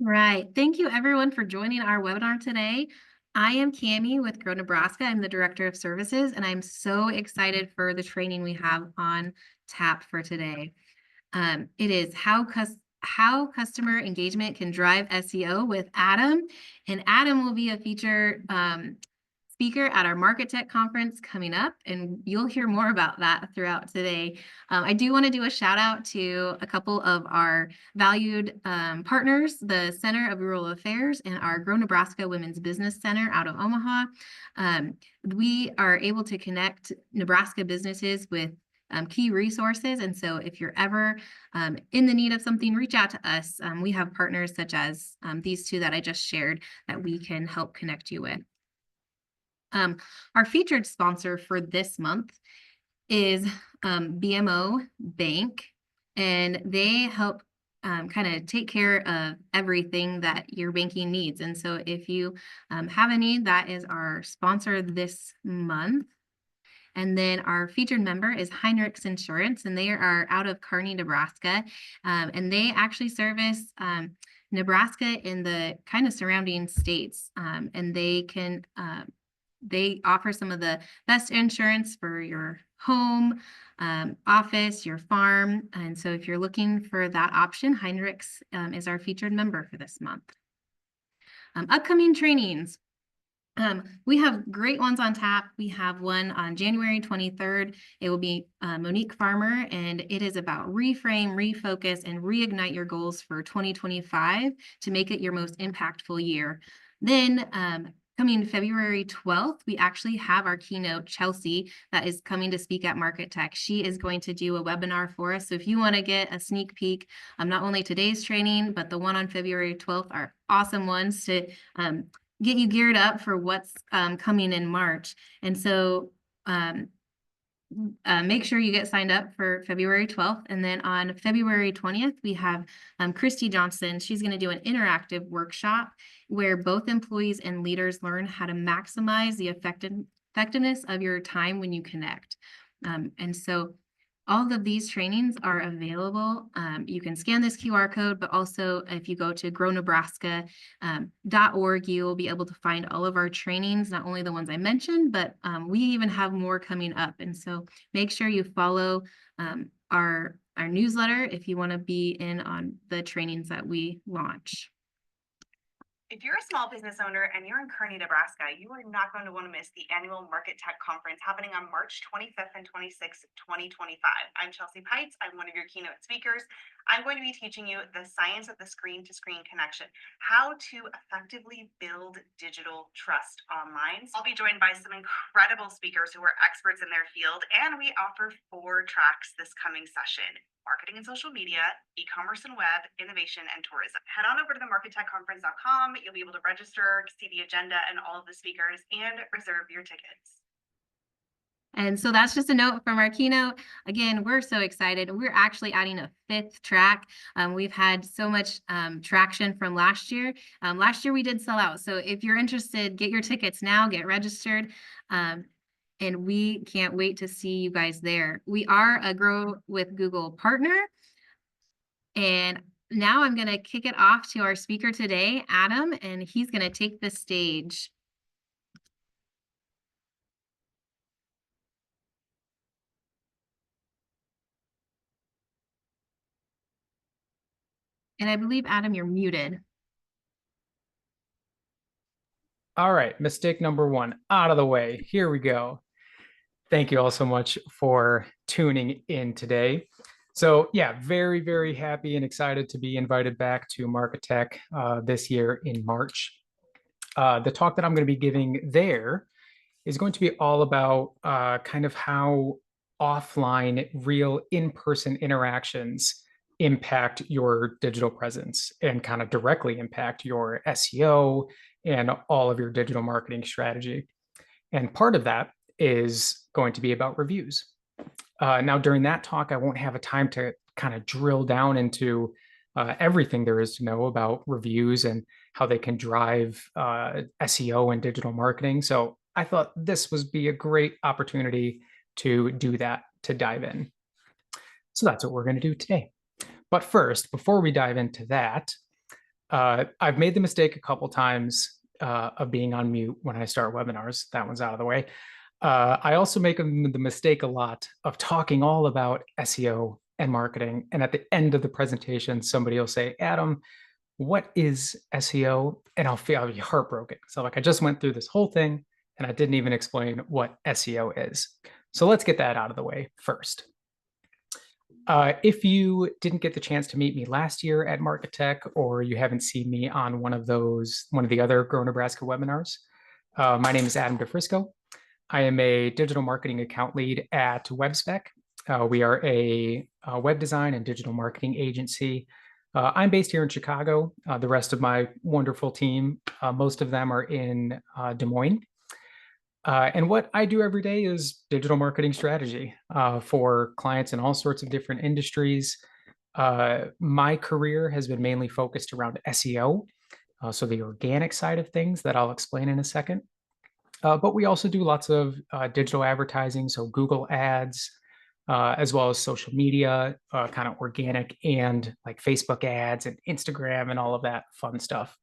Right. Thank you everyone for joining our webinar today. I am Cami with Grow Nebraska. I'm the Director of Services, and I'm so excited for the training we have on tap for today. It is how customer engagement can drive SEO with Adam, and Adam will be a featured speaker at our Market Tech conference coming up, and you'll hear more about that throughout today. I do want to do a shout out to a couple of our valued partners, the Center of Rural Affairs and our Grow Nebraska Women's Business Center out of Omaha. We are able to connect Nebraska businesses with key resources. And so if you're ever in the need of something, reach out to us. We have partners such as these two that I just shared that we can help connect you with. Our featured sponsor for this month is BMO Bank, and they help kind of take care of everything that your banking needs. And so if you have a need, that is our sponsor this month. And then our featured member is Heinrichs Insurance, and they are out of Kearney, Nebraska. And they actually service Nebraska in the kind of surrounding states. And they offer some of the best insurance for your home, office, your farm. And so if you're looking for that option, Heinrichs is our featured member for this month. Upcoming trainings. We have great ones on tap. We have one on January 23rd. It will be Monique Farmer, and it is about reframe, refocus, and reignite your goals for 2025 to make it your most impactful year. Then coming February 12th, we actually have our keynote, Chelsea, that is coming to speak at Market Tech. She is going to do a webinar for us. So if you want to get a sneak peek, not only today's training, but the one on February 12th are awesome ones to get you geared up for what's coming in March. And so make sure you get signed up for February 12th. And then on February 20th, we have Christy Johnson. She's going to do an interactive workshop where both employees and leaders learn how to maximize the effectiveness of your time when you connect. And so all of these trainings are available. You can scan this QR code, but also if you go to grownebraska.org, you'll be able to find all of our trainings, not only the ones I mentioned, but we even have more coming up. And so make sure you follow our newsletter if you want to be in on the trainings that we launch. If you're a small business owner and you're in Kearney, Nebraska, you are not going to want to miss the annual Market Tech Conference happening on March 25th and 26th, 2025. I'm Chelsea Pites. I'm one of your keynote speakers. I'm going to be teaching you the science of the screen-to-screen connection, how to effectively build digital trust online. I'll be joined by some incredible speakers who are experts in their field, and we offer 4 tracks this coming session: marketing and social media, e-commerce and web, innovation, and tourism. Head on over to the markettechconference.com. You'll be able to register, see the agenda and all of the speakers, and reserve your tickets. And so that's just a note from our keynote. Again, we're so excited. We're actually adding a 5th track. We've had so much traction from last year. Last year we did sell out. So if you're interested, get your tickets now, get registered. And we can't wait to see you guys there. We are a Grow with Google partner. And now I'm going to kick it off to our speaker today, Adam, and he's going to take the stage. And I believe, Adam, you're muted. All right, mistake number 1 out of the way. Here we go. Thank you all so much for tuning in today. So yeah, very, very happy and excited to be invited back to Market Tech this year in March. The talk that I'm going to be giving there is going to be all about kind of how offline, real in-person interactions impact your digital presence and kind of directly impact your SEO and all of your digital marketing strategy. And part of that is going to be about reviews. Now, during that talk, I won't have a time to kind of drill down into everything there is to know about reviews and how they can drive SEO and digital marketing. So I thought this would be a great opportunity to do that, to dive in. So that's what we're going to do today. But first, before we dive into that, I've made the mistake a couple times of being on mute when I start webinars. That one's out of the way. I also make the mistake a lot of talking all about SEO and marketing. And at the end of the presentation, somebody will say, Adam, what is SEO? And I'll be heartbroken. So like I just went through this whole thing and I didn't even explain what SEO is. So let's get that out of the way first. If you didn't get the chance to meet me last year at Market Tech, or you haven't seen me on one of the other Grow Nebraska webinars, my name is Adam Di Frisco. I am a digital marketing account lead at WebSpec. We are a web design and digital marketing agency. I'm based here in Chicago. The rest of my wonderful team, most of them are in Des Moines. And what I do every day is digital marketing strategy for clients in all sorts of different industries. My career has been mainly focused around SEO, so the organic side of things that I'll explain in a second. But we also do lots of digital advertising, so Google ads, as well as social media, kind of organic, and like Facebook ads and Instagram and all of that fun stuff.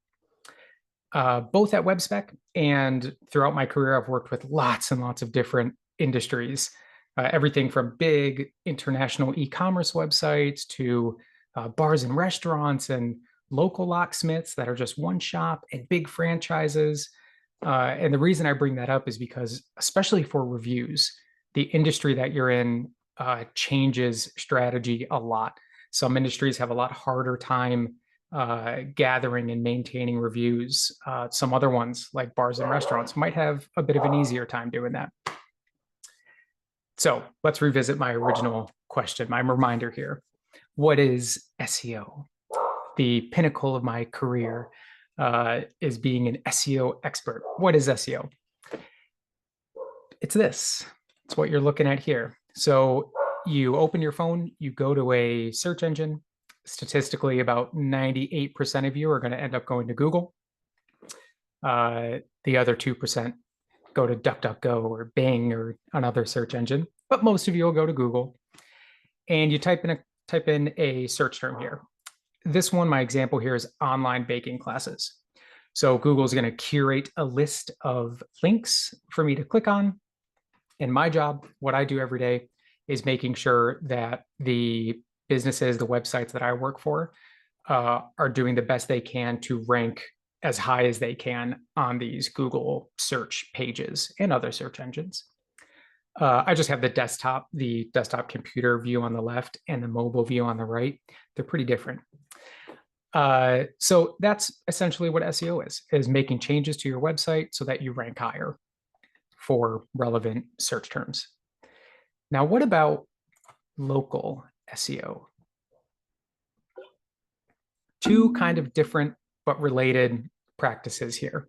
Both at WebSpec and throughout my career, I've worked with lots and lots of different industries, everything from big international e-commerce websites to bars and restaurants and local locksmiths that are just one shop and big franchises. And the reason I bring that up is because, especially for reviews, the industry that you're in changes strategy a lot. Some industries have a lot harder time gathering and maintaining reviews. Some other ones, like bars and restaurants, might have a bit of an easier time doing that. So let's revisit my original question, my reminder here. What is SEO? The pinnacle of my career is being an SEO expert. What is SEO? It's this. It's what you're looking at here. So you open your phone, you go to a search engine. Statistically, about 98% of you are going to end up going to Google. The other 2% go to DuckDuckGo or Bing or another search engine, but most of you will go to Google. And you type in a search term here. This one, my example here, is online baking classes. So Google's going to curate a list of links for me to click on. And my job, what I do every day, is making sure that the businesses, the websites that I work for, are doing the best they can to rank as high as they can on these Google search pages and other search engines. I just have the desktop computer view on the left and the mobile view on the right. They're pretty different. So that's essentially what SEO is making changes to your website so that you rank higher for relevant search terms. Now, what about local SEO? Two kind of different but related practices here.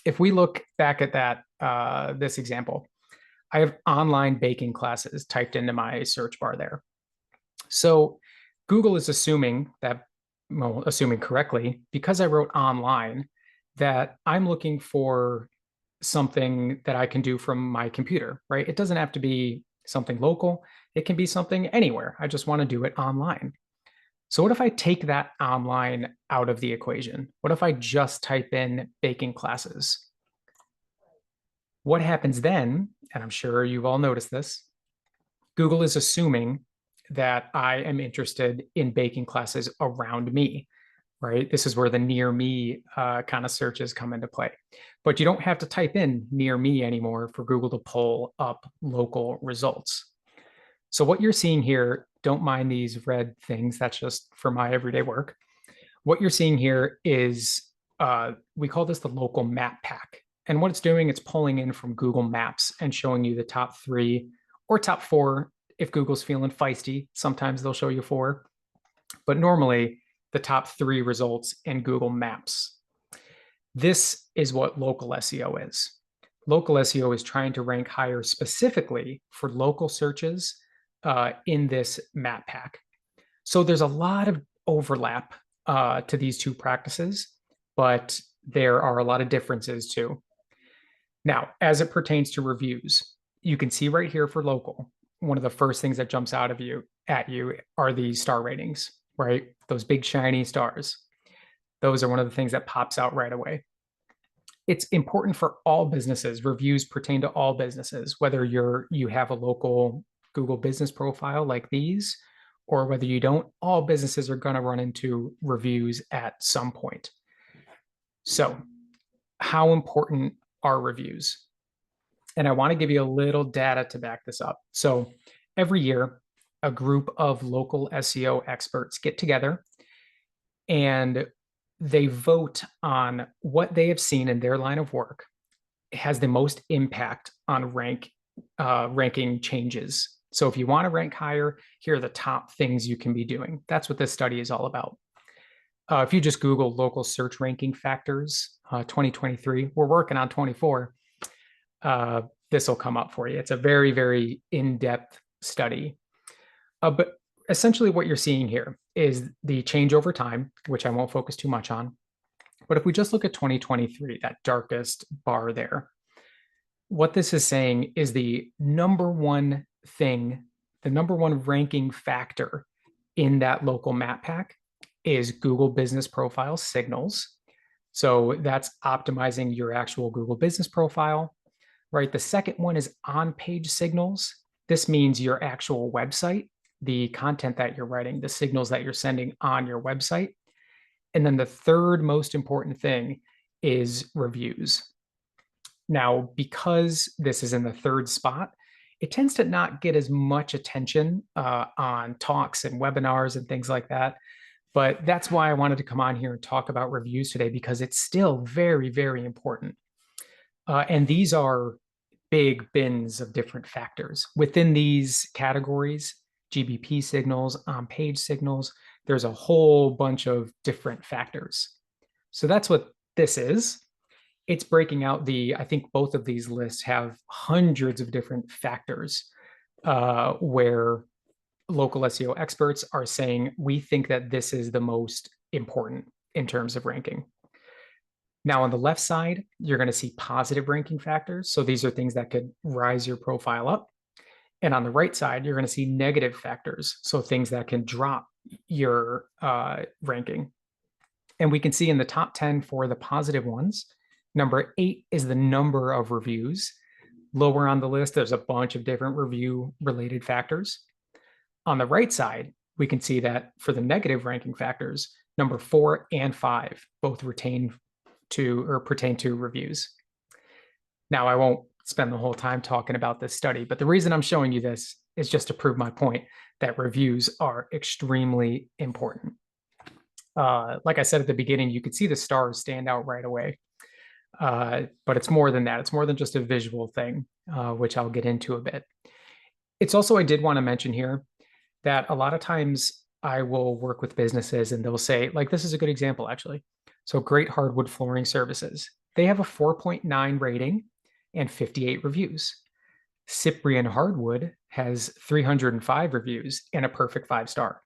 If we look back at that, this example, I have online baking classes typed into my search bar there. So Google is assuming that, well, assuming correctly, because I wrote online, that I'm looking for something that I can do from my computer, right? It doesn't have to be something local. It can be something anywhere. I just want to do it online. So what if I take that online out of the equation? What if I just type in baking classes? What happens then, and I'm sure you've all noticed this, Google is assuming that I am interested in baking classes around me, right? This is where the near me kind of searches come into play. But you don't have to type in near me anymore for Google to pull up local results. So what you're seeing here, don't mind these red things, that's just for my everyday work. What you're seeing here is, we call this the local map pack. And what it's doing, it's pulling in from Google Maps and showing you the top 3 or top 4. If Google's feeling feisty, sometimes they'll show you 4. But normally, the top 3 results in Google Maps. This is what local SEO is. Local SEO is trying to rank higher specifically for local searches in this map pack. So there's a lot of overlap to these two practices, but there are a lot of differences too. Now, as it pertains to reviews, you can see right here for local, one of the first things that jumps out at you are these star ratings, right? Those big shiny stars. Those are one of the things that pops out right away. It's important for all businesses. Reviews pertain to all businesses, whether you have a local Google business profile like these, or whether you don't. All businesses are going to run into reviews at some point. So, how important are reviews? And I want to give you a little data to back this up. So, every year, a group of local SEO experts get together and they vote on what they have seen in their line of work has the most impact on ranking changes. So if you want to rank higher, here are the top things you can be doing. That's what this study is all about. If you just Google local search ranking factors 2023, we're working on 24. This will come up for you. It's a very, very in-depth study. But essentially what you're seeing here is the change over time, which I won't focus too much on. But if we just look at 2023, that darkest bar there, what this is saying is the number one thing, the number one ranking factor in that local map pack is Google Business Profile signals. So that's optimizing your actual Google Business Profile, right? The second one is on-page signals. This means your actual website, the content that you're writing, the signals that you're sending on your website. And then the third most important thing is reviews. Now, because this is in the third spot, it tends to not get as much attention on talks and webinars and things like that. But that's why I wanted to come on here and talk about reviews today, because it's still very, very important. And these are big bins of different factors. Within these categories, GBP signals, on-page signals, there's a whole bunch of different factors. So that's what this is. It's breaking out I think both of these lists have hundreds of different factors where local SEO experts are saying, we think that this is the most important in terms of ranking. Now, on the left side, you're going to see positive ranking factors. So these are things that could rise your profile up. And on the right side, you're going to see negative factors. So things that can drop your ranking. And we can see in the top 10 for the positive ones, number 8 is the number of reviews. Lower on the list, there's a bunch of different review related factors. On the right side, we can see that for the negative ranking factors, number 4 and 5 both pertain to reviews. Now, I won't spend the whole time talking about this study, but the reason I'm showing you this is just to prove my point that reviews are extremely important. Like I said at the beginning, you could see the stars stand out right away. But it's more than that. It's more than just a visual thing, which I'll get into a bit. It's also, I did want to mention here that a lot of times I will work with businesses and they'll say, like, this is a good example, actually. So Great Hardwood Flooring Services, they have a 4.9 rating and 58 reviews. Cyprian Hardwood has 305 reviews and a perfect 5-star.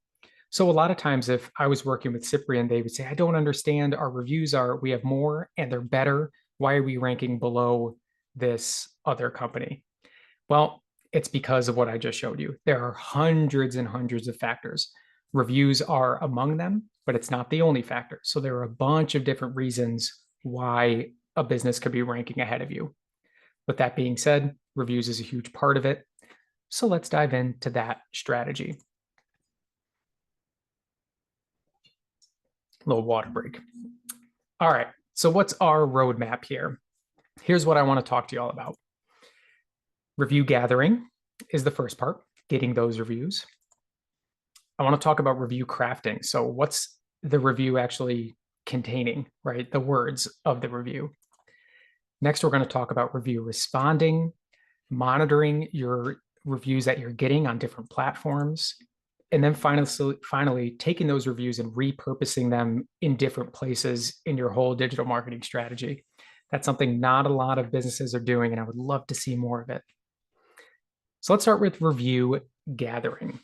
So a lot of times if I was working with Cyprian, they would say, I don't understand. Our reviews we have more and they're better. Why are we ranking below this other company? Well, it's because of what I just showed you. There are hundreds and hundreds of factors. Reviews are among them, but it's not the only factor. So there are a bunch of different reasons why a business could be ranking ahead of you. With that being said, reviews is a huge part of it. So let's dive into that strategy. Little water break. All right, so what's our roadmap here? Here's what I want to talk to you all about. Review gathering is the first part, getting those reviews. I want to talk about review crafting. So what's the review actually containing, right? The words of the review. Next, we're going to talk about review responding, monitoring your reviews that you're getting on different platforms, and then finally taking those reviews and repurposing them in different places in your whole digital marketing strategy. That's something not a lot of businesses are doing, and I would love to see more of it. So let's start with review gathering.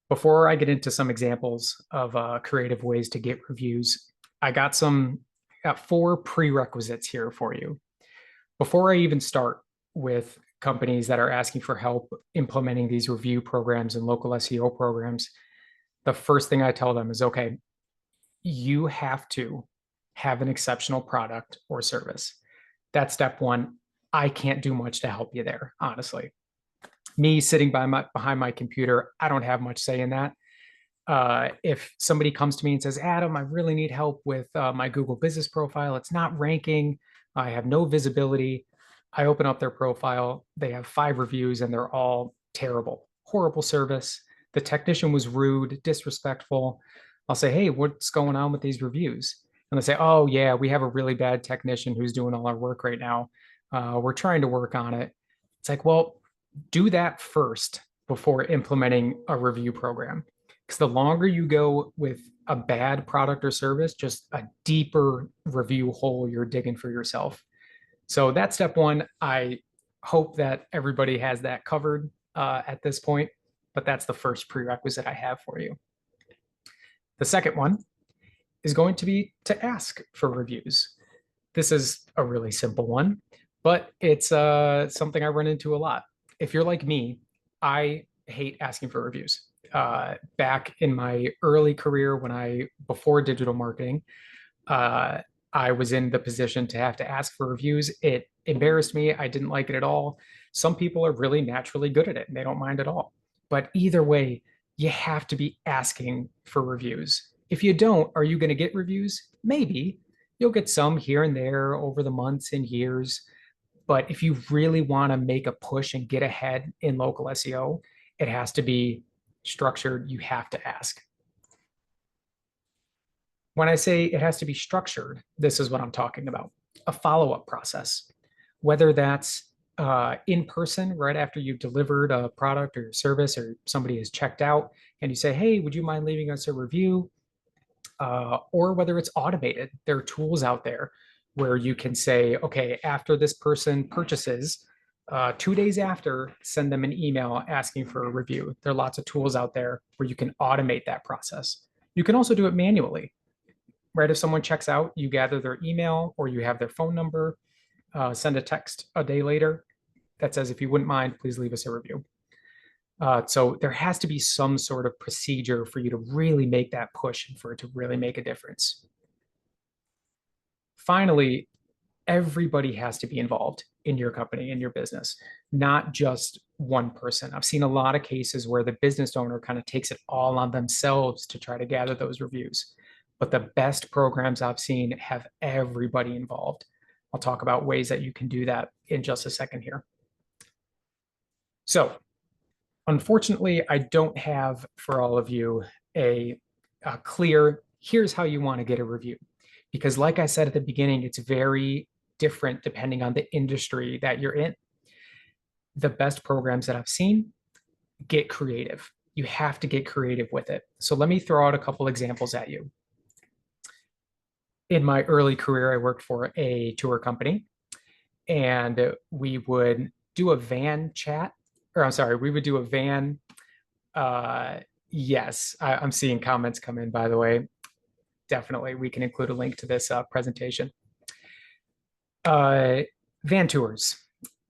Before I get into some examples of creative ways to get reviews, I got 4 prerequisites here for you. Before I even start with companies that are asking for help implementing these review programs and local SEO programs, the first thing I tell them is, okay, you have to have an exceptional product or service. That's step one. I can't do much to help you there, honestly. Me sitting behind my computer, I don't have much say in that. If somebody comes to me and says, Adam, I really need help with my Google business profile, it's not ranking, I have no visibility. I open up their profile, they have 5 reviews and they're all terrible, horrible service. The technician was rude, disrespectful. I'll say, hey, what's going on with these reviews? And they say, oh, yeah, we have a really bad technician who's doing all our work right now. We're trying to work on it. It's like, well, do that first before implementing a review program. Because the longer you go with a bad product or service, just a deeper review hole you're digging for yourself. So that's step one. I hope that everybody has that covered at this point, but that's the first prerequisite I have for you. The second one is going to be to ask for reviews. This is a really simple one, but it's something I run into a lot. If you're like me, I hate asking for reviews. Back in my early career, before digital marketing, I was in the position to have to ask for reviews. It embarrassed me. I didn't like it at all. Some people are really naturally good at it and they don't mind at all. But either way, you have to be asking for reviews. If you don't, are you going to get reviews? Maybe. You'll get some here and there over the months and years. But if you really want to make a push and get ahead in local SEO, it has to be structured. You have to ask. When I say it has to be structured, this is what I'm talking about. A follow-up process, whether that's in person right after you've delivered a product or service or somebody has checked out and you say, hey, would you mind leaving us a review? Or whether it's automated. There are tools out there where you can say, okay, after this person purchases, 2 days after, send them an email asking for a review. There are lots of tools out there where you can automate that process. You can also do it manually, right? If someone checks out, you gather their email or you have their phone number, send a text a day later that says, if you wouldn't mind, please leave us a review. So there has to be some sort of procedure for you to really make that push and for it to really make a difference. Finally, everybody has to be involved in your company, in your business, not just one person. I've seen a lot of cases where the business owner kind of takes it all on themselves to try to gather those reviews. But the best programs I've seen have everybody involved. I'll talk about ways that you can do that in just a second here. So, unfortunately, I don't have for all of you a clear, here's how you want to get a review. Because like I said at the beginning, it's very different depending on the industry that you're in. The best programs that I've seen, get creative. You have to get creative with it. So let me throw out a couple examples at you. In my early career, I worked for a tour company and we would do a van chat, or I'm sorry, we would do a van. Yes, I'm seeing comments come in, by the way. Definitely, we can include a link to this presentation. Van tours.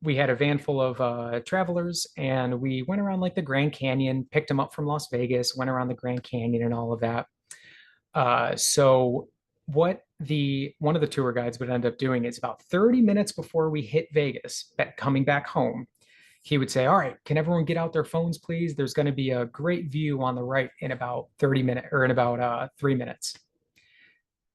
We had a van full of travelers and we went around like the Grand Canyon, picked them up from Las Vegas, went around the Grand Canyon and all of that. So what one of the tour guides would end up doing is about 30 minutes before we hit Vegas, coming back home, he would say, all right, can everyone get out their phones, please? There's going to be a great view on the right in about 30 minutes or in about 3 minutes.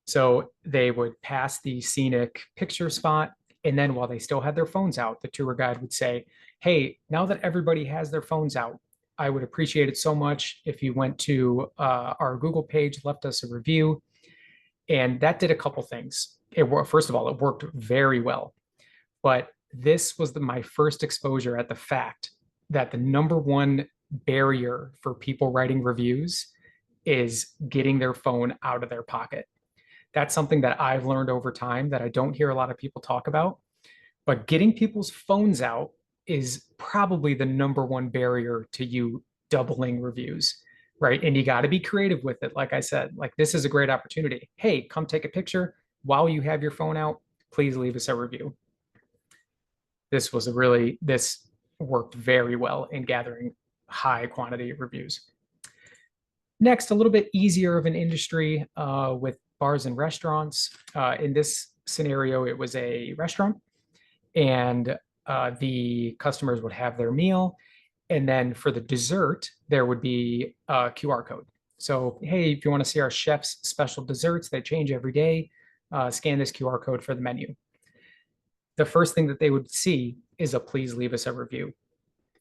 So they would pass the scenic picture spot. And then while they still had their phones out, the tour guide would say, hey, now that everybody has their phones out, I would appreciate it so much if you went to our Google page, left us a review. And that did a couple things. First of all, it worked very well. But this was my first exposure at the fact that the number one barrier for people writing reviews is getting their phone out of their pocket. That's something that I've learned over time that I don't hear a lot of people talk about. But getting people's phones out is probably the number one barrier to you doubling reviews, right? And you got to be creative with it. Like I said, like this is a great opportunity. Hey, come take a picture while you have your phone out. Please leave us a review. This worked very well in gathering high quantity of reviews. Next, a little bit easier of an industry with bars and restaurants. In this scenario, it was a restaurant, and the customers would have their meal. And then for the dessert, there would be a QR code. So, hey, if you want to see our chef's special desserts, they change every day, scan this QR code for the menu. The first thing that they would see is a please leave us a review.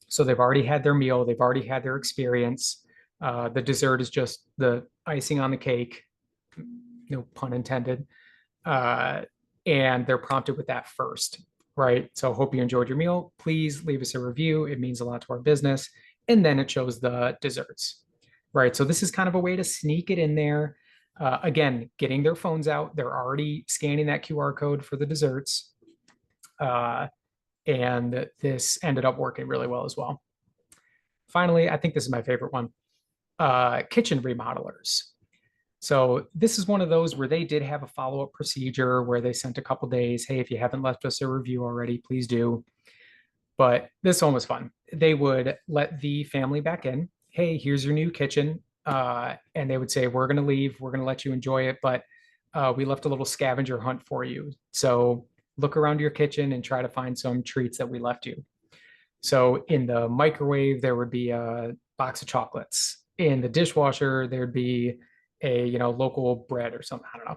So they've already had their meal, they've already had their experience. The dessert is just the icing on the cake, no pun intended. And they're prompted with that first, right? So hope you enjoyed your meal. Please leave us a review. It means a lot to our business. And then it shows the desserts, right? So this is kind of a way to sneak it in there. Again, getting their phones out. They're already scanning that QR code for the desserts. And this ended up working really well as well. Finally, I think this is my favorite one, kitchen remodelers. So this is one of those where they did have a follow-up procedure where they sent a couple days, hey, if you haven't left us a review already, please do. But this one was fun. They would let the family back in. Hey, here's your new kitchen. And they would say, we're going to leave. We're going to let you enjoy it. But we left a little scavenger hunt for you. So look around your kitchen and try to find some treats that we left you. So in the microwave, there would be a box of chocolates. In the dishwasher, there'd be a local bread or something. I don't know.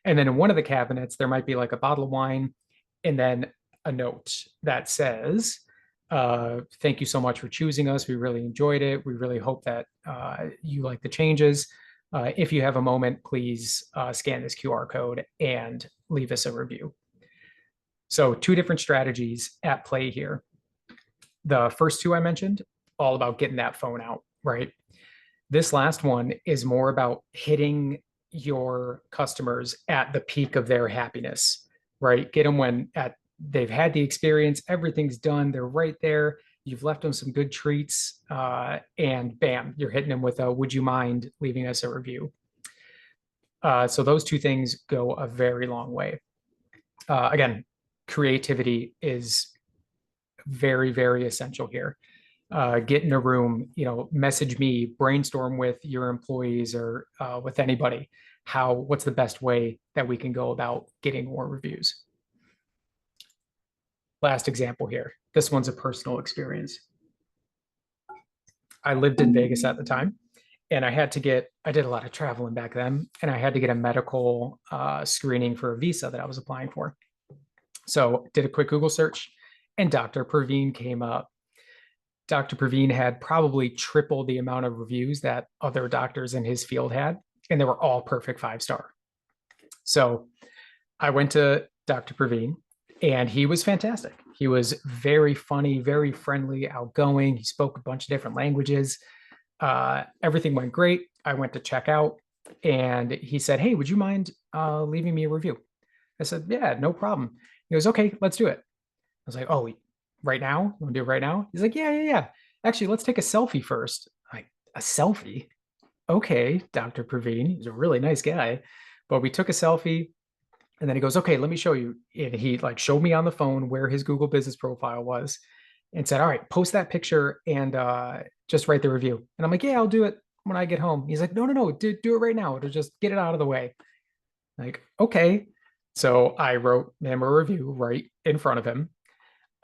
And then in one of the cabinets, there might be like a bottle of wine and then a note that says, thank you so much for choosing us. We really enjoyed it. We really hope that you like the changes. If you have a moment, please scan this QR code and leave us a review. So 2 different strategies at play here. The first 2 I mentioned, all about getting that phone out, right? This last one is more about hitting your customers at the peak of their happiness, right? Get them when they've had the experience, everything's done, they're right there. You've left them some good treats, and bam, you're hitting them with a, would you mind leaving us a review? So those 2 things go a very long way. Again, creativity is very, very essential here. Get in a room, message me, brainstorm with your employees or with anybody. What's the best way that we can go about getting more reviews? Last example here. This one's a personal experience. I lived in Vegas at the time, and I did a lot of traveling back then, and I had to get a medical screening for a visa that I was applying for. So did a quick Google search, and Dr. Praveen came up. Dr. Praveen had probably triple the amount of reviews that other doctors in his field had, and they were all perfect 5-star. So I went to Dr. Praveen, and he was fantastic. He was very funny, very friendly, outgoing. He spoke a bunch of different languages. Everything went great. I went to check out, and he said, hey, would you mind leaving me a review? I said, yeah, no problem. He goes, okay, let's do it. I was like, oh, right now? You want to do it right now? He's like, yeah. Actually, let's take a selfie first. I'm like, a selfie? Okay, Dr. Praveen. He's a really nice guy. But we took a selfie, and then he goes, okay, let me show you. And he showed me on the phone where his Google business profile was and said, all right, post that picture and just write the review. And I'm like, yeah, I'll do it when I get home. He's like, no, do it right now. It'll just get it out of the way. Like, okay. So I wrote him a review right in front of him.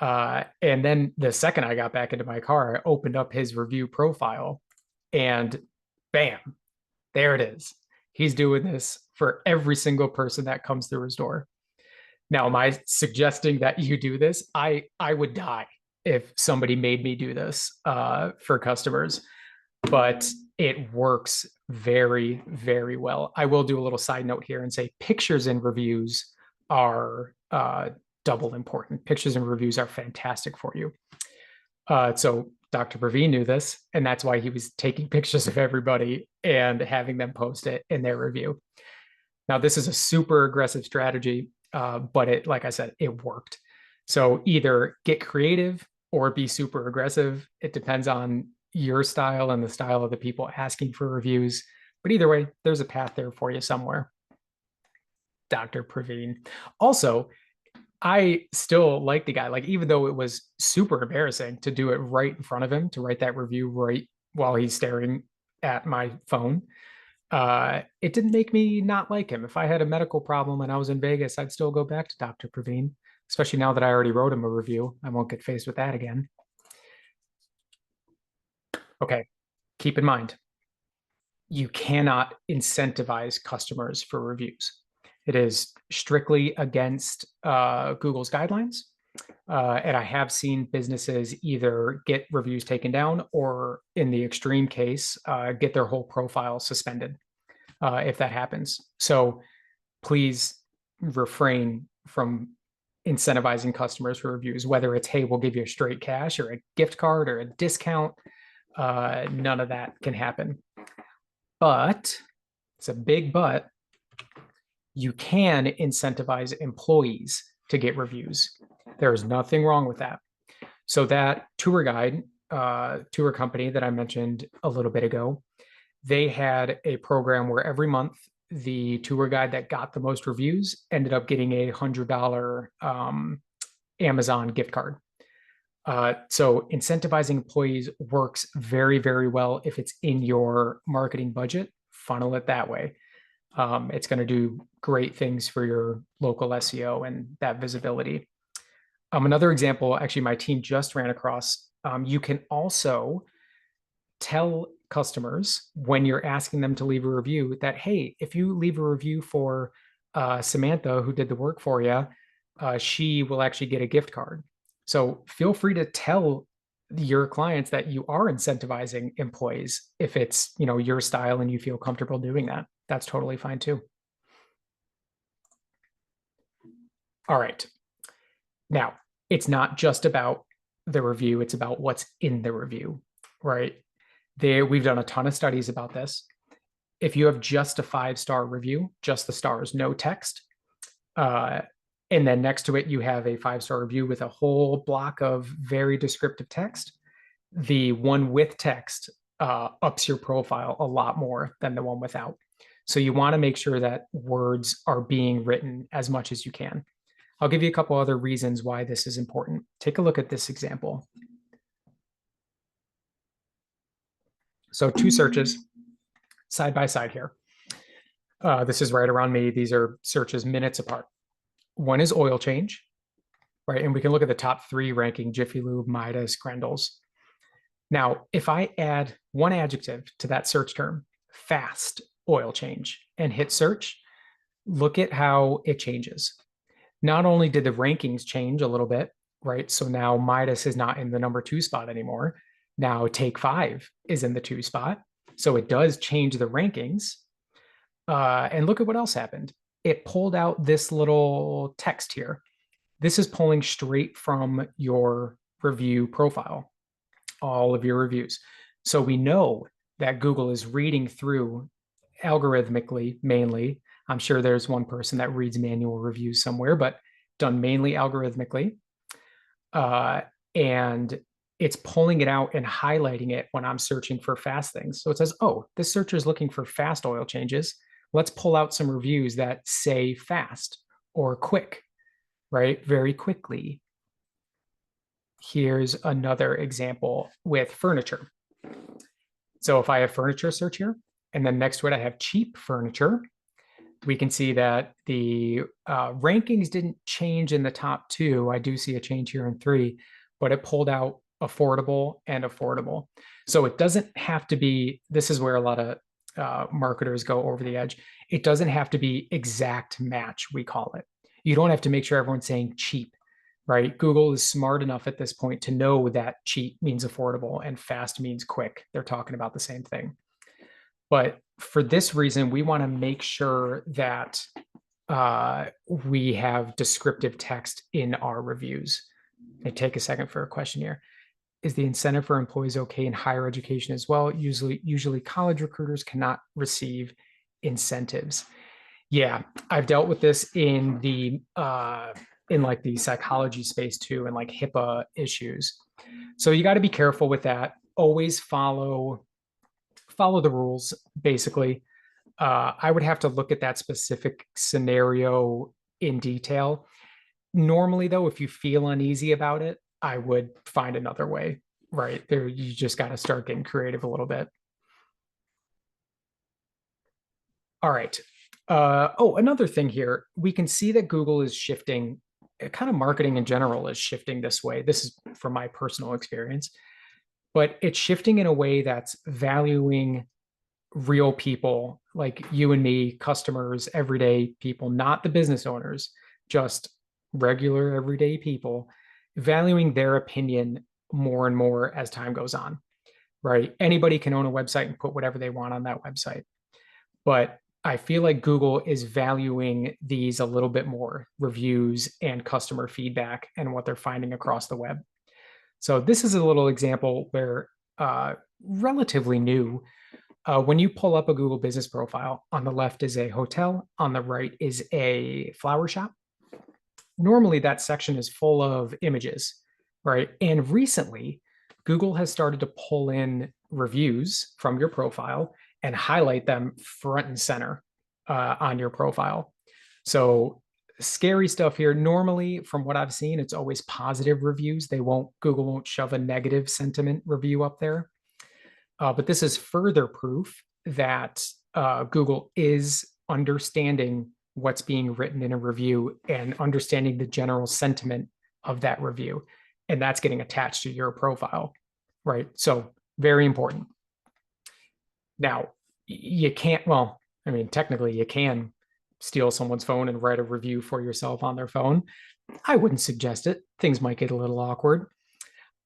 And then the second I got back into my car, I opened up his review profile and bam, there it is. He's doing this for every single person that comes through his door. Now, am I suggesting that you do this? I would die if somebody made me do this for customers, but it works very, very well. I will do a little side note here and say pictures and reviews are double important. Pictures and reviews are fantastic for you. So Dr. Praveen knew this, and that's why he was taking pictures of everybody and having them post it in their review. Now, this is a super aggressive strategy, but like I said, it worked. So either get creative or be super aggressive. It depends on your style and the style of the people asking for reviews. But either way, there's a path there for you somewhere. Dr. Praveen. Also, I still like the guy, even though it was super embarrassing to do it right in front of him, to write that review right while he's staring at my phone. It didn't make me not like him. If I had a medical problem and I was in Vegas, I'd still go back to Dr. Praveen, especially now that I already wrote him a review. I won't get faced with that again. Okay, keep in mind, you cannot incentivize customers for reviews. It is strictly against Google's guidelines. And I have seen businesses either get reviews taken down or, in the extreme case, get their whole profile suspended if that happens. So please refrain from incentivizing customers for reviews, whether it's, hey, we'll give you a straight cash or a gift card or a discount. None of that can happen. But it's a big but. You can incentivize employees to get reviews. There is nothing wrong with that. So that tour guide, tour company that I mentioned a little bit ago, they had a program where every month the tour guide that got the most reviews ended up getting a $100 Amazon gift card. So incentivizing employees works very, very well if it's in your marketing budget. Funnel it that way. It's going to do great things for your local SEO and that visibility. Another example, actually, my team just ran across, you can also tell customers when you're asking them to leave a review that, hey, if you leave a review for Samantha, who did the work for you, she will actually get a gift card. So feel free to tell your clients that you are incentivizing employees if it's, your style and you feel comfortable doing that. That's totally fine too. All right. Now, it's not just about the review, it's about what's in the review, right? We've done a ton of studies about this. If you have just a 5-star review, just the stars, no text, and then next to it, you have a 5-star review with a whole block of very descriptive text, the one with text ups your profile a lot more than the one without. So you want to make sure that words are being written as much as you can. I'll give you a couple other reasons why this is important. Take a look at this example. So 2 searches side by side here. This is right around me. These are searches minutes apart. One is oil change, right? And we can look at the top 3 ranking: Jiffy Lube, Midas, Grendel's. Now, if I add one adjective to that search term, fast oil change, and hit search, look at how it changes. Not only did the rankings change a little bit, right? So now Midas is not in the number 2 spot anymore. Now Take 5 is in the 2 spot. So it does change the rankings. And look at what else happened. It pulled out this little text here. This is pulling straight from your review profile, all of your reviews. So we know that Google is reading through algorithmically, mainly. I'm sure there's one person that reads manual reviews somewhere, but done mainly algorithmically. And it's pulling it out and highlighting it when I'm searching for fast things. So it says, oh, this searcher is looking for fast oil changes. Let's pull out some reviews that say fast or quick, right? Very quickly. Here's another example with furniture. So if I have furniture search here, and then next to it, I have cheap furniture, we can see that the rankings didn't change in the top 2. I do see a change here in 3, but it pulled out affordable and affordable. So it doesn't have to be, this is where a lot of marketers go over the edge. It doesn't have to be exact match, we call it. You don't have to make sure everyone's saying cheap, right? Google is smart enough at this point to know that cheap means affordable and fast means quick. They're talking about the same thing. But for this reason, we want to make sure that we have descriptive text in our reviews. I take a second for a question here. Is the incentive for employees okay in higher education as well? Usually college recruiters cannot receive incentives. Yeah, I've dealt with this in the like the psychology space too, and like HIPAA issues. So you got to be careful with that. Always follow the rules, basically. I would have to look at that specific scenario in detail. Normally, though, if you feel uneasy about it, I would find another way, right? There, you just got to start getting creative a little bit. All right. Oh, another thing here, we can see that Google is shifting, kind of marketing in general is shifting this way. This is from my personal experience, but it's shifting in a way that's valuing real people like you and me, customers, everyday people, not the business owners, just regular everyday people, valuing their opinion more and more as time goes on, right? Anybody can own a website and put whatever they want on that website. But I feel like Google is valuing these a little bit more, reviews and customer feedback and what they're finding across the web. So this is a little example where relatively new. When you pull up a Google business profile, on the left is a hotel, on the right is a flower shop. Normally that section is full of images, right? And recently, Google has started to pull in reviews from your profile and highlight them front and center on your profile. So scary stuff here. Normally, from what I've seen, it's always positive reviews. Google won't shove a negative sentiment review up there. But this is further proof that Google is understanding what's being written in a review and understanding the general sentiment of that review. And that's getting attached to your profile, right? So very important. Now, you can't, well, I mean, technically you can steal someone's phone and write a review for yourself on their phone. I wouldn't suggest it. Things might get a little awkward.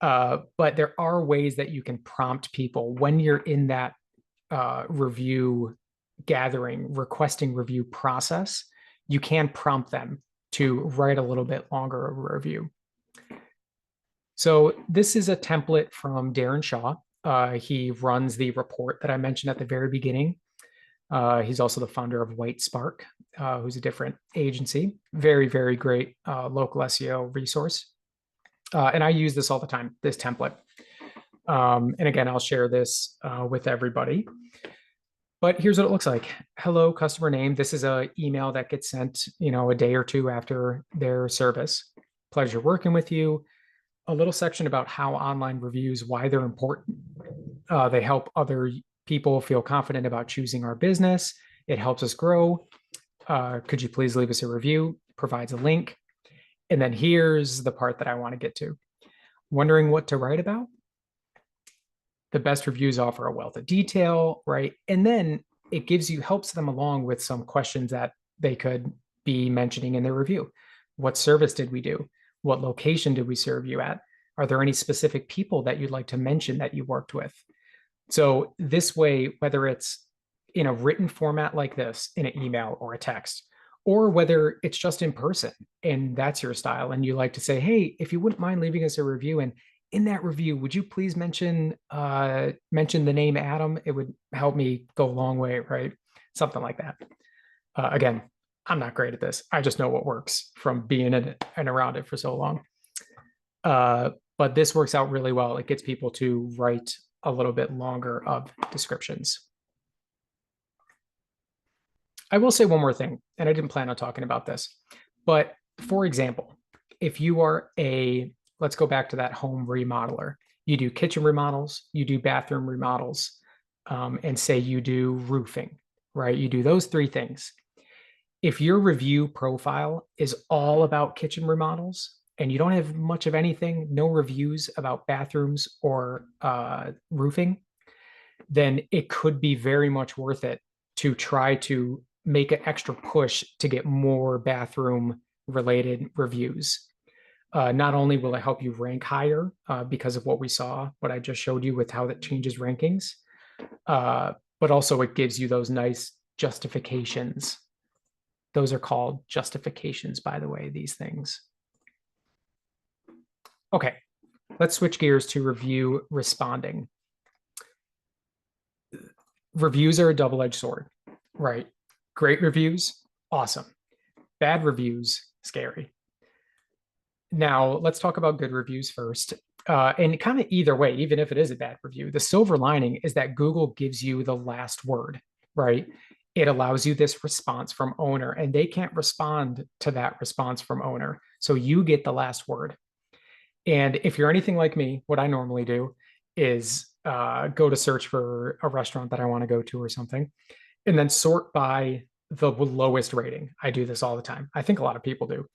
But there are ways that you can prompt people when you're in that review gathering, requesting review process. You can prompt them to write a little bit longer of a review. So this is a template from Darren Shaw. He runs the report that I mentioned at the very beginning. He's also the founder of White Spark, who's a different agency. Very, very great local SEO resource. And I use this all the time, this template. And again, I'll share this with everybody. But here's what it looks like. Hello, customer name. This is an email that gets sent, a day or two after their service. Pleasure working with you. A little section about how online reviews, why they're important. They help other people feel confident about choosing our business. It helps us grow. Could you please leave us a review? Provides a link. And then here's the part that I want to get to. Wondering what to write about? The best reviews offer a wealth of detail, right? And then it helps them along with some questions that they could be mentioning in their review. What service did we do? What location did we serve you at? Are there any specific people that you'd like to mention that you worked with? So this way, whether it's in a written format like this, in an email or a text, or whether it's just in person and that's your style and you like to say, hey, if you wouldn't mind leaving us a review, and in that review, would you please mention the name Adam? It would help me go a long way, right? Something like that. Again, I'm not great at this. I just know what works from being in it and around it for so long. But this works out really well. It gets people to write a little bit longer of descriptions. I will say one more thing, and I didn't plan on talking about this, but for example, if you are let's go back to that home remodeler. You do kitchen remodels, you do bathroom remodels, and say you do roofing, right? You do those three things. If your review profile is all about kitchen remodels and you don't have much of anything, no reviews about bathrooms or roofing, then it could be very much worth it to try to make an extra push to get more bathroom related reviews. Not only will it help you rank higher because of what I just showed you with how that changes rankings, but also it gives you those nice justifications. Those are called justifications, by the way, these things. Okay, let's switch gears to review responding. Reviews are a double-edged sword, right? Great reviews, awesome. Bad reviews, scary. Now, let's talk about good reviews first. And kind of either way, even if it is a bad review, the silver lining is that Google gives you the last word, right? It allows you this response from owner, and they can't respond to that response from owner. So you get the last word. And if you're anything like me, what I normally do is go to search for a restaurant that I want to go to or something. and then sort by the lowest rating. I do this all the time. I think a lot of people do.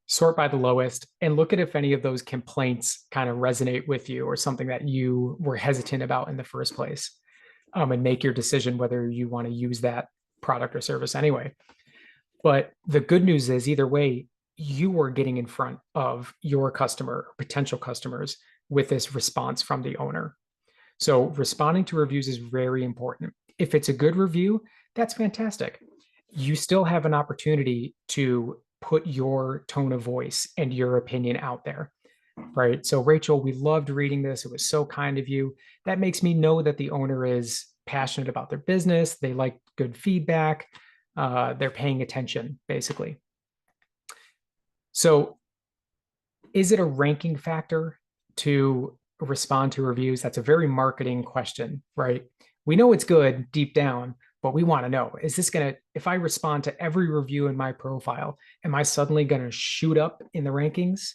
Sort by the lowest and look at if any of those complaints kind of resonate with you or something that you were hesitant about in the first place, and make your decision whether you want to use that product or service anyway. But the good news is either way, you are getting in front of your customer, potential customers, with this response from the owner. So responding to reviews is very important. If it's a good review, that's fantastic. You still have an opportunity to put your tone of voice and your opinion out there, right? So Rachel, we loved reading this. It was so kind of you. That makes me know that the owner is passionate about their business. They like good feedback. They're paying attention, basically. So is it a ranking factor to respond to reviews? That's a very marketing question, right? We know it's good deep down, but we want to know, is this going to, if I respond to every review in my profile, am I suddenly going to shoot up in the rankings?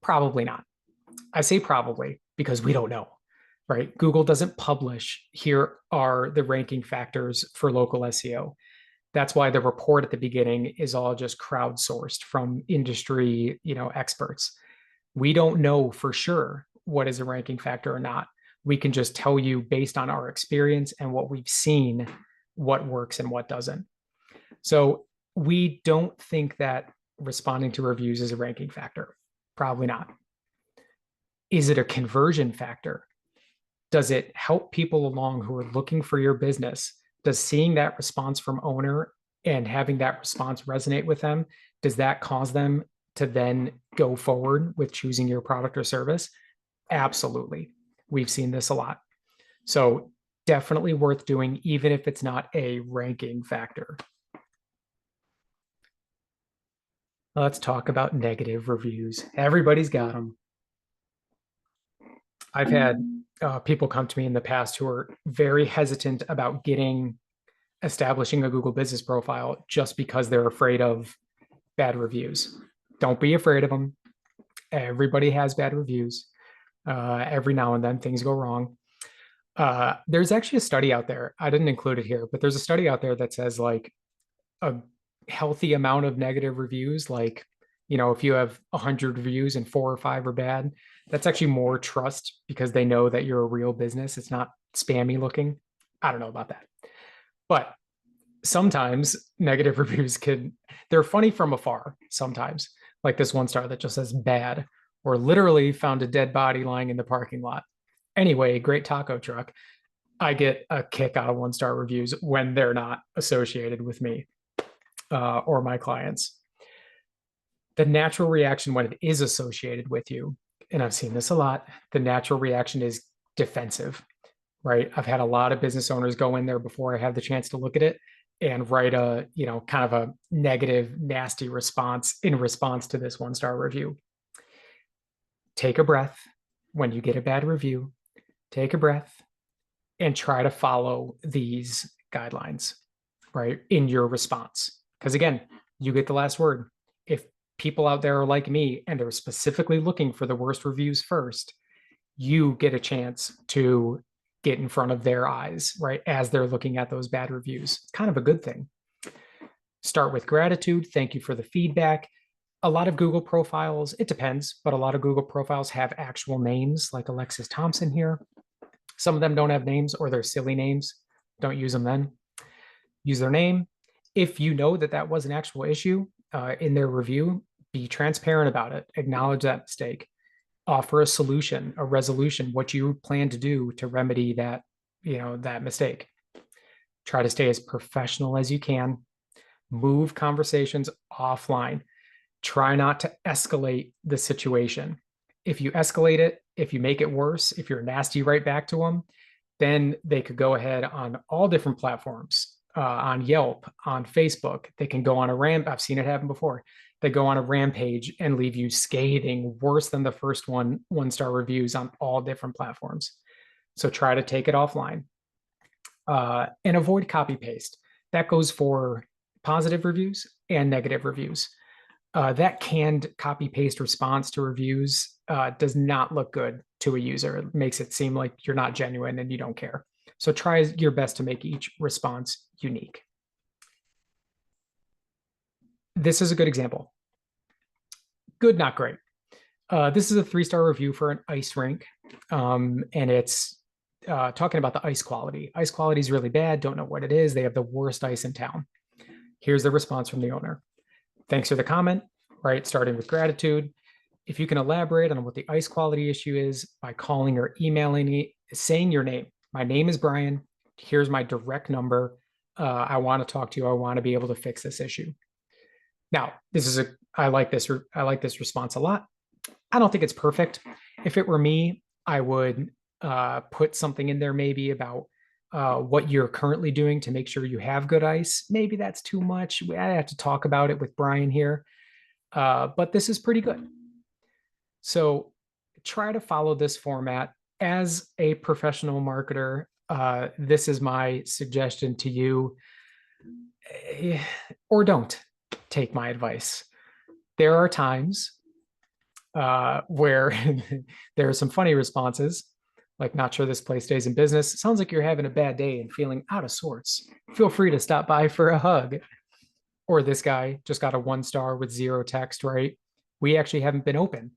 Probably not. I say probably because we don't know, right? Google doesn't publish, here are the ranking factors for local SEO. That's why the report at the beginning is all just crowdsourced from industry, experts. We don't know for sure what is a ranking factor or not. We can just tell you based on our experience and what we've seen, what works and what doesn't. So we don't think that responding to reviews is a ranking factor. Probably not. Is it a conversion factor? Does it help people along who are looking for your business? Does seeing that response from owner and having that response resonate with them, does that cause them to then go forward with choosing your product or service? Absolutely. We've seen this a lot. So definitely worth doing, even if it's not a ranking factor. Let's talk about negative reviews. Everybody's got them. I've had people come to me in the past who are very hesitant about establishing a Google business profile just because they're afraid of bad reviews. Don't be afraid of them. Everybody has bad reviews. Every now and then things go wrong. There's actually a study out there. I didn't include it here, but there's a study out there that says like a healthy amount of negative reviews, like, if you have 100 reviews and 4 or 5 are bad, that's actually more trust because they know that you're a real business. It's not spammy looking. I don't know about that. But sometimes negative reviews they're funny from afar sometimes, like this 1 star that just says bad, or literally found a dead body lying in the parking lot. Anyway, great taco truck. I get a kick out of 1 star reviews when they're not associated with me or my clients. The natural reaction when it is associated with you, and I've seen this a lot, the natural reaction is defensive, right? I've had a lot of business owners go in there before I have the chance to look at it and write a, kind of a negative, nasty response in response to this 1 star review. Take a breath when you get a bad review, take a breath and try to follow these guidelines, right, in your response. Because again, you get the last word. If people out there are like me and they're specifically looking for the worst reviews first, you get a chance to get in front of their eyes, right, as they're looking at those bad reviews. It's kind of a good thing. Start with gratitude. Thank you for the feedback. A lot of Google profiles, it depends, but a lot of Google profiles have actual names, like Alexis Thompson here. Some of them don't have names or they're silly names. Don't use them then. Use their name. If you know that that was an actual issue in their review, be transparent about it. Acknowledge that mistake. Offer a solution, a resolution, what you plan to do to remedy that, that mistake. Try to stay as professional as you can. Move conversations offline. Try not to escalate the situation. If you escalate it, if you make it worse, if you're nasty right back to them, then they could go ahead on all different platforms, on Yelp, on Facebook. They can go on a I've seen it happen before. They go on a rampage and leave you scathing, worse than the first 1 star reviews on all different platforms. So try to take it offline and avoid copy paste. That goes for positive reviews and negative reviews. That canned copy paste response to reviews does not look good to a user. It makes it seem like you're not genuine and you don't care. So try your best to make each response unique. This is a good example. Good, not great. This is a 3-star review for an ice rink, and it's talking about the ice quality. Ice quality is really bad. Don't know what it is. They have the worst ice in town. Here's the response from the owner. Thanks for the comment, right? Starting with gratitude. If you can elaborate on what the ice quality issue is by calling or emailing me, saying your name. My name is Brian. Here's my direct number. I want to talk to you. I want to be able to fix this issue. Now, I like this response a lot. I don't think it's perfect. If it were me, I would put something in there maybe about what you're currently doing to make sure you have good ice. Maybe that's too much. I have to talk about it with Brian here, but this is pretty good. So try to follow this format. As a professional marketer, this is my suggestion to you, or don't take my advice. There are times where there are some funny responses, like not sure this place stays in business. Sounds like you're having a bad day and feeling out of sorts. Feel free to stop by for a hug. Or this guy just got a 1-star with 0 text, right? We actually haven't been open.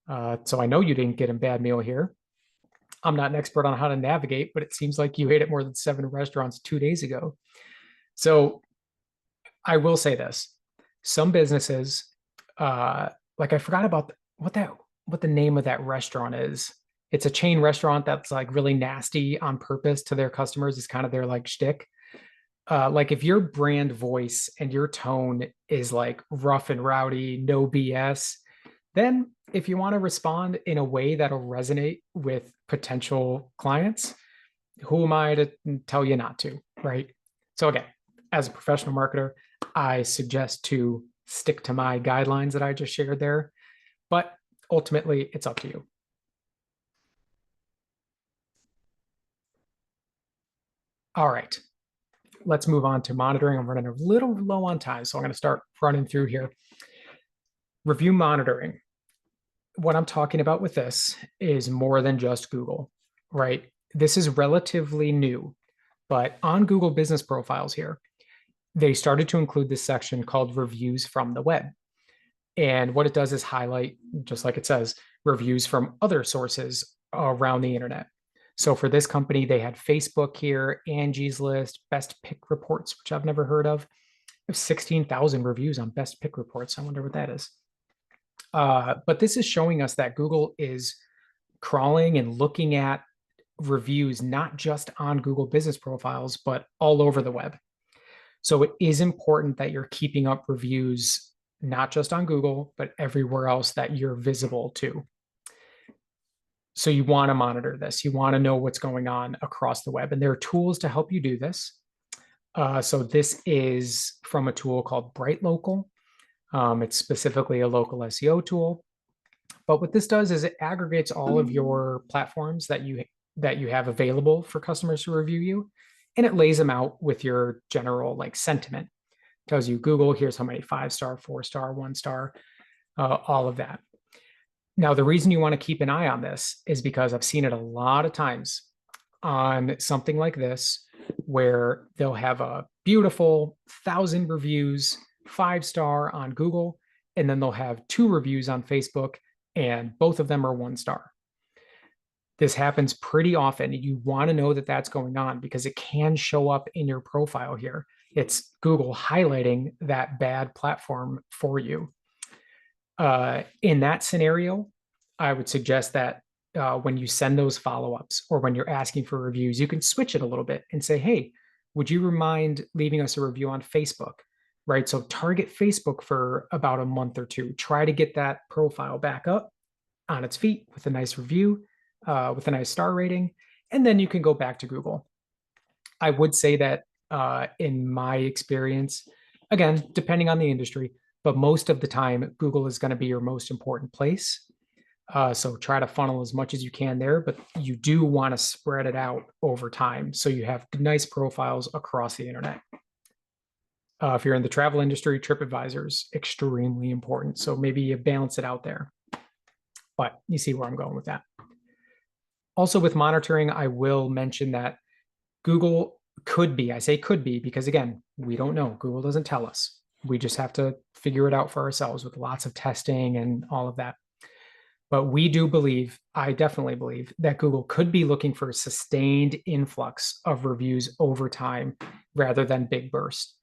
So I know you didn't get a bad meal here. I'm not an expert on how to navigate, but it seems like you ate at more than 7 restaurants 2 days ago. So I will say this. Some businesses, like I forgot about what the name of that restaurant is. It's a chain restaurant that's like really nasty on purpose to their customers. It's kind of their like shtick. Like if your brand voice and your tone is like rough and rowdy, no BS, then if you want to respond in a way that'll resonate with potential clients, who am I to tell you not to, right? So again, as a professional marketer, I suggest to stick to my guidelines that I just shared there, but ultimately it's up to you. All right, let's move on to monitoring. I'm running a little low on time, so I'm going to start running through here. Review monitoring. What I'm talking about with this is more than just Google, right? This is relatively new, but on Google business profiles here, they started to include this section called reviews from the web. And what it does is highlight, just like it says, reviews from other sources around the internet. So for this company, they had Facebook here, Angie's List, Best Pick Reports, which I've never heard of. They have 16,000 reviews on Best Pick Reports. I wonder what that is. But this is showing us that Google is crawling and looking at reviews, not just on Google business profiles, but all over the web. So it is important that you're keeping up reviews, not just on Google, but everywhere else that you're visible to. So you want to monitor this. You want to know what's going on across the web. And there are tools to help you do this. So this is from a tool called Bright Local. It's specifically a local SEO tool. But what this does is it aggregates all of your platforms that you have available for customers to review you, and it lays them out with your general like sentiment. Tells you Google, here's how many 5-star, 4-star, 1-star, all of that. Now, the reason you want to keep an eye on this is because I've seen it a lot of times on something like this, where they'll have a beautiful 1,000 reviews, 5-star on Google, and then they'll have 2 reviews on Facebook, and both of them are 1-star. This happens pretty often. You want to know that that's going on because it can show up in your profile here. It's Google highlighting that bad platform for you. In that scenario, I would suggest that when you send those follow-ups or when you're asking for reviews, you can switch it a little bit and say, hey, would you mind leaving us a review on Facebook? Right? So target Facebook for about a month or 2. Try to get that profile back up on its feet with a nice review, with a nice star rating, and then you can go back to Google. I would say that in my experience, again, depending on the industry, but most of the time, Google is going to be your most important place. So try to funnel as much as you can there, but you do want to spread it out over time so you have nice profiles across the internet. If you're in the travel industry, TripAdvisor is extremely important. So maybe you balance it out there. But you see where I'm going with that. Also with monitoring, I will mention that Google could be, I say could be, because again, we don't know. Google doesn't tell us. We just have to figure it out for ourselves with lots of testing and all of that. But we do believe, I definitely believe, that Google could be looking for a sustained influx of reviews over time rather than big bursts.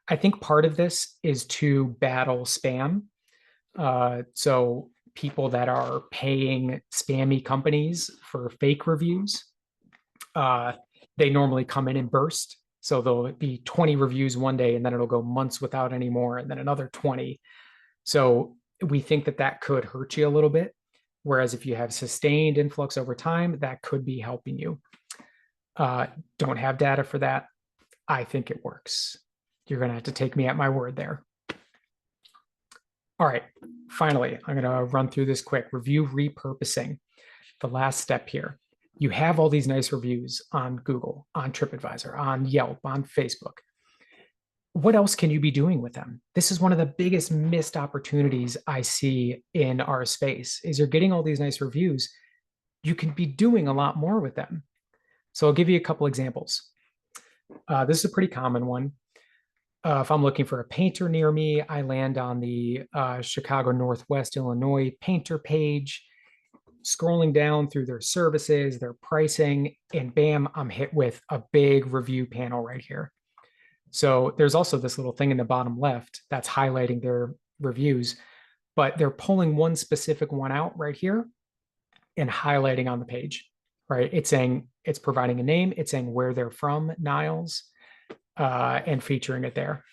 I think part of this is to battle spam. So people that are paying spammy companies for fake reviews, they normally come in burst. So there'll be 20 reviews one day, and then it'll go months without any more, and then another 20. So we think that that could hurt you a little bit. Whereas if you have sustained influx over time, that could be helping you. Don't have data for that. I think it works. You're going to have to take me at my word there. All right, finally, I'm going to run through this quick. Review repurposing, the last step here. You have all these nice reviews on Google, on TripAdvisor, on Yelp, on Facebook. What else can you be doing with them? This is one of the biggest missed opportunities I see in our space is you're getting all these nice reviews. You can be doing a lot more with them. So I'll give you a couple examples. This is a pretty common one. If I'm looking for a painter near me, I land on the Chicago Northwest Illinois painter page, scrolling down through their services, their pricing, and bam, I'm hit with a big review panel right here. So there's also this little thing in the bottom left that's highlighting their reviews, but they're pulling one specific one out right here and highlighting on the page, right? It's saying, it's providing a name, it's saying where they're from, Niles, and featuring it there.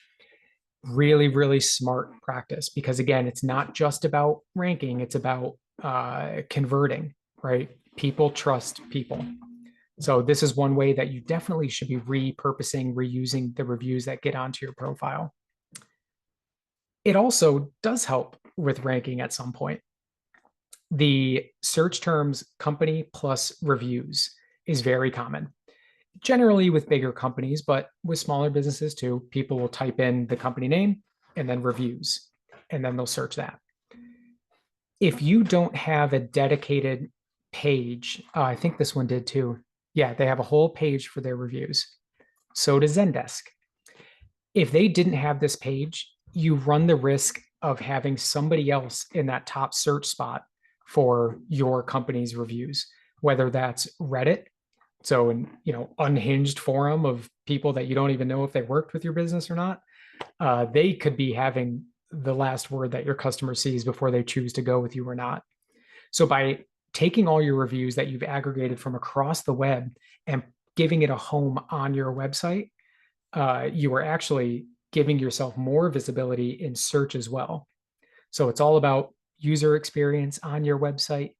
Really, really smart practice because again, it's not just about ranking, it's about converting, right? People trust people. So this is one way that you definitely should be repurposing, reusing the reviews that get onto your profile. It also does help with ranking at some point. The search terms company plus reviews is very common. Generally with bigger companies, but with smaller businesses too, people will type in the company name and then reviews, and then they'll search that. If you don't have a dedicated page, I think this one did too. Yeah, they have a whole page for their reviews. So does Zendesk. If they didn't have this page, you run the risk of having somebody else in that top search spot for your company's reviews, whether that's Reddit, so an unhinged forum of people that you don't even know if they worked with your business or not. They could be having the last word that your customer sees before they choose to go with you or not. So by taking all your reviews that you've aggregated from across the web and giving it a home on your website, you are actually giving yourself more visibility in search as well. So it's all about user experience on your website,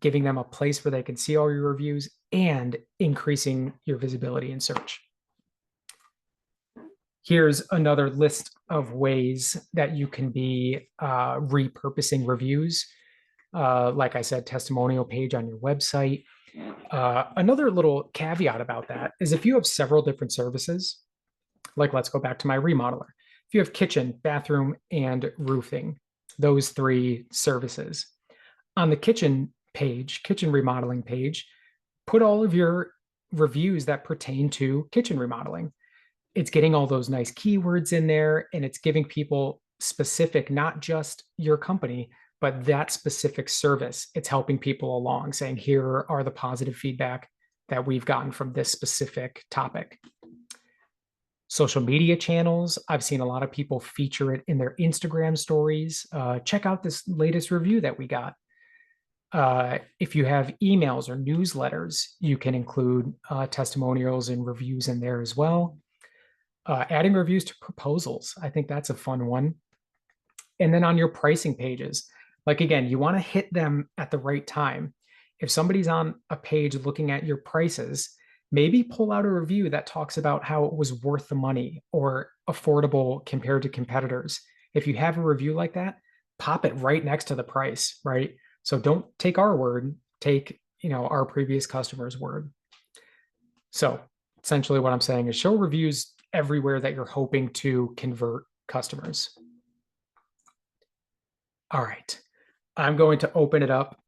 giving them a place where they can see all your reviews and increasing your visibility in search. Here's another list of ways that you can be repurposing reviews. Like I said, testimonial page on your website. Another little caveat about that is if you have several different services, like let's go back to my remodeler. If you have kitchen, bathroom, and roofing, those three services. On the kitchen page, kitchen remodeling page, put all of your reviews that pertain to kitchen remodeling. It's getting all those nice keywords in there, and it's giving people specific, not just your company, but that specific service. It's helping people along, saying, here are the positive feedback that we've gotten from this specific topic. Social media channels, I've seen a lot of people feature it in their Instagram stories. Check out this latest review that we got. If you have emails or newsletters, you can include testimonials and reviews in there as well. Adding reviews to proposals, I think that's a fun one. And then on your pricing pages, like again, you want to hit them at the right time. If somebody's on a page looking at your prices, maybe pull out a review that talks about how it was worth the money or affordable compared to competitors. If you have a review like that, pop it right next to the price, right? So don't take our word, take our previous customer's word. So essentially what I'm saying is show reviews everywhere that you're hoping to convert customers. All right, I'm going to open it up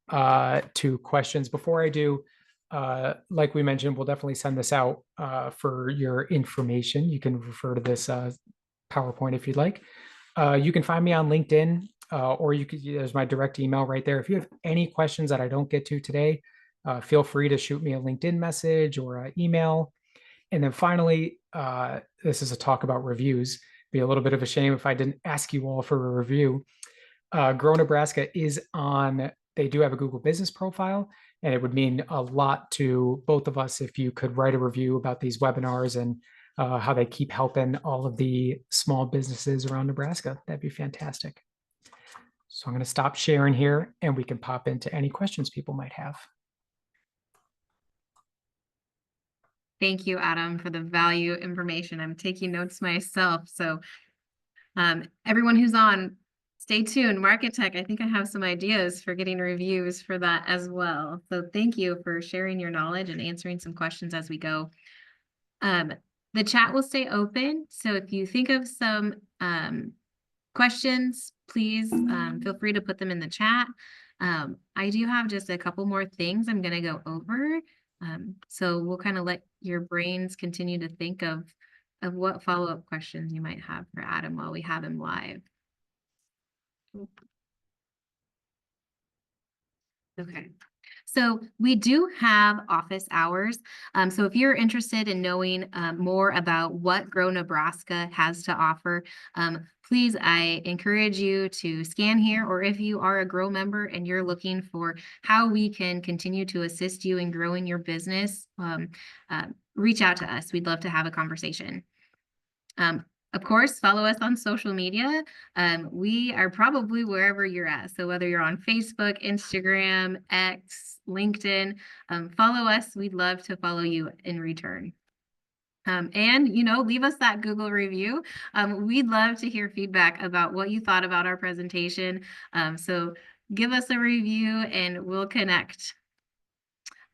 to questions. Before I do, like we mentioned, we'll definitely send this out for your information. You can refer to this PowerPoint if you'd like. You can find me on LinkedIn, or there's my direct email right there. If you have any questions that I don't get to today, feel free to shoot me a LinkedIn message or an email. And then finally, this is a talk about reviews. Be a little bit of a shame if I didn't ask you all for a review. Grow Nebraska they do have a Google business profile, and it would mean a lot to both of us if you could write a review about these webinars and how they keep helping all of the small businesses around Nebraska. That'd be fantastic. So I'm going to stop sharing here and we can pop into any questions people might have. Thank you, Adam, for the value information. I'm taking notes myself. So everyone who's on, stay tuned. Market Tech, I think I have some ideas for getting reviews for that as well. So thank you for sharing your knowledge and answering some questions as we go. The chat will stay open. So if you think of some questions, please feel free to put them in the chat. I do have just a couple more things I'm going to go over. So we'll kind of let your brains continue to think of what follow-up questions you might have for Adam while we have him live. Okay. So we do have office hours. So if you're interested in knowing more about what Grow Nebraska has to offer, please, I encourage you to scan here, or if you are a Grow member and you're looking for how we can continue to assist you in growing your business, reach out to us. We'd love to have a conversation. Of course, follow us on social media. We are probably wherever you're at. So whether you're on Facebook, Instagram, X, LinkedIn, follow us. We'd love to follow you in return. And, leave us that Google review. We'd love to hear feedback about what you thought about our presentation. So give us a review and we'll connect.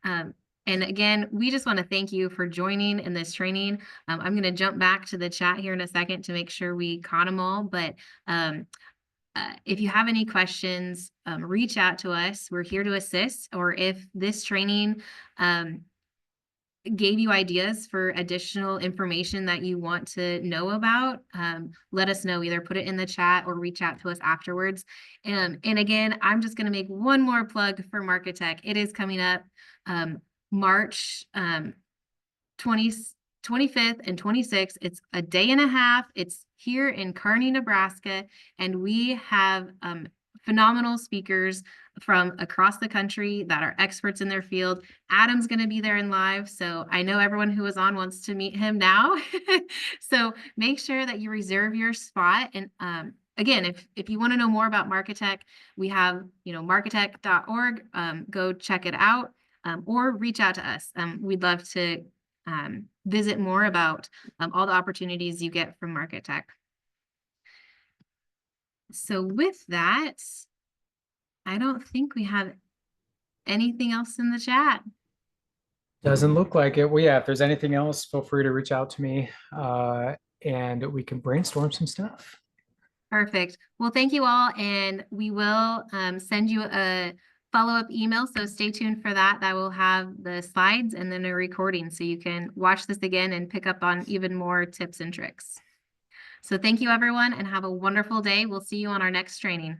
And again, we just want to thank you for joining in this training. I'm going to jump back to the chat here in a second to make sure we caught them all. But if you have any questions, reach out to us. We're here to assist. Or if this training gave you ideas for additional information that you want to know about, let us know. Either put it in the chat or reach out to us afterwards. And again, I'm just going to make one more plug for Market Tech. It is coming up March 25th and 26th. It's a day and a half. It's here in Kearney, Nebraska, and we have phenomenal speakers from across the country that are experts in their field. Adam's going to be there in live, so I know everyone who is on wants to meet him now. So make sure that you reserve your spot. And again, if you want to know more about Market Tech, we have markettech.org. Go check it out. Or reach out to us. We'd love to visit more about all the opportunities you get from Market Tech. So with that, I don't think we have anything else in the chat. Doesn't look like it. Well, yeah, if there's anything else, feel free to reach out to me and we can brainstorm some stuff. Perfect. Well, thank you all. And we will send you a follow-up email. So stay tuned for that. That will have the slides and then a recording so you can watch this again and pick up on even more tips and tricks. So thank you, everyone, and have a wonderful day. We'll see you on our next training.